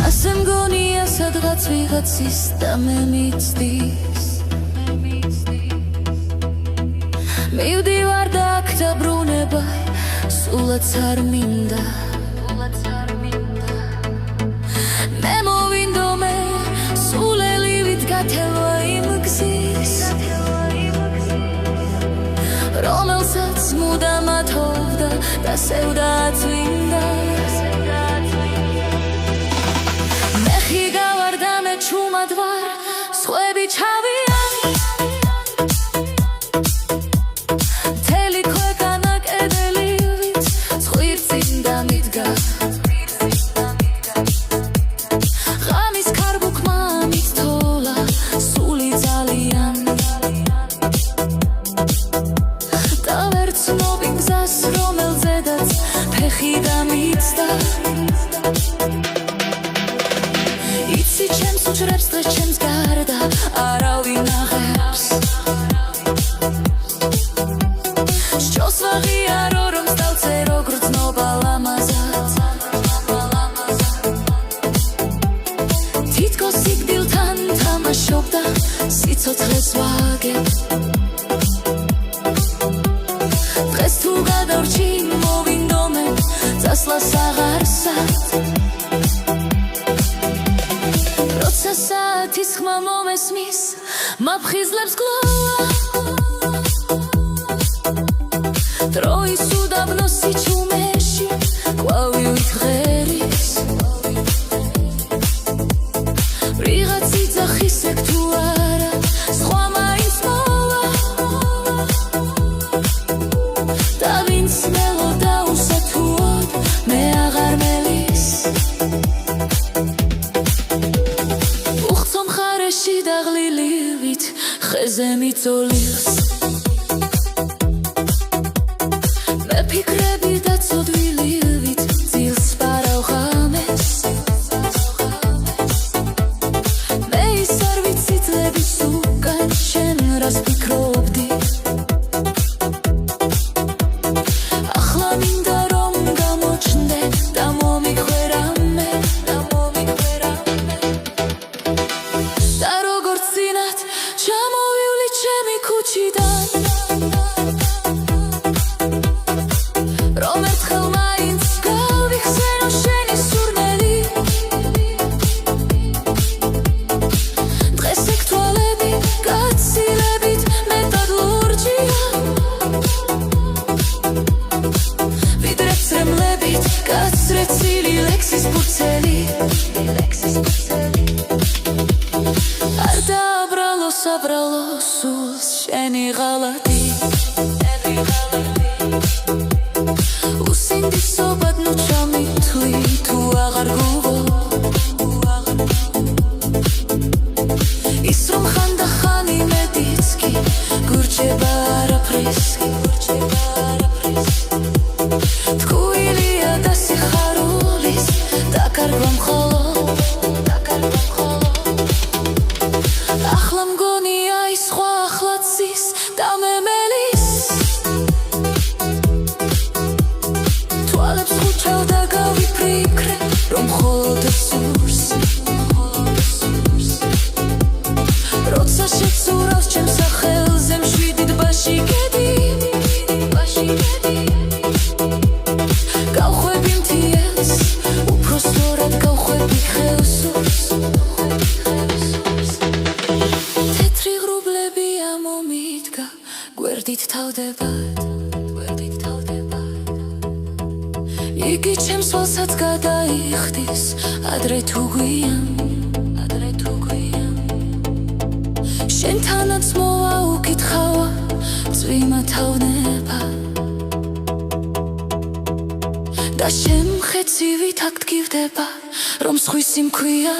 ასე მგონია სადღაც ვიღაცის და მე მიცდის მივდივარ და აქ დაბრუნება სულაც არ მინდა მე მოვინდომე სულელივით გათელვა იმ გზის რომელსაც მუდამ ათოვდა და სევდა წვინდა მეხი გავარ და მე ჩუმად ვარ სხვები ჩავიან მთელი ქვეყანა კედელივით ცხვირწინ დამიდგა ღამის ქარბუქმა მიცთოლა სული ძალიან და ვერ ცნობი გზას რომელზედაც ფეხი დამიცდა იცი ჩემს უჯრებს დღეს ჩემს გარდა არავინ აღებს შჯოს ვაღიარო რომ დავწერო გრძნობა ლამაზად თითქოს სიკვდილთან თამაშობდა სიცოცხლეს ვაგებ დღეს თუ გადავრჩი მოვინდომე წასვლას აღარსად როცა საათის ხმა მომესმის მაფხიზლებს გლოვა დროის უდაბნოს სიჩუმეში ყვავივით ღერის ვიღაც იძახის ეგ თუ არა სხვა მაინც მოვა და ვინც მელოდა უსათუოდ მე აღარ მელის უხცო მხარეში დაღლილივით ხეზე მიწოლიოს მე ფიქრები და ცოდვილივით ძილს ვარავ ღამეს მე ის არ ვიცი წლების უკან შენ რას ფიქრობდი ახლა მინდა რომ გამოჩნდე და მომიხვერა მე და როგორც წინათ ჩამოვივლი ჩემი ქუჩიდან რომ ერთხელ მაინც გავიხსენო შენი სურნელი დღეს ეგ თვალები გაცილებით მეტად ლურჯია ვიდრე ცრემლებით გაცრეცილი ლექსის ბურცელი არ დააბრალოს აბრალოს სულს შენი ღალატი უსინდისობად ნუ ჩამითვლი თუ აღარ გუღო ის რომ ხანდახან იმედიც კი გურჩება არაფრისკი თქუილია და სიხარულის დაკარგვა მხოლოდ ახლა მგონია ის სხვა ახლაც ის და მე მელის თვალებს ხუჩავ და გავიფიქრე რომ მხოლოდ სურს როცა შეცურავს ჩემს სახელზე მშვიდი ტბაში გედი გავხვევი მთიელს უფრო სწორად გავხვევი ხევსურს თეთრი ღრუბლები ამომიდგა გვერდით თავდებად იგი ჩემს ვალსაც გადაიხდის ადრე თუ გვიან შენთანაც მოვა უკითხავა წვიმა თავნება და შემხეცივით აქ ტკივდება რომ სხვისი მქვია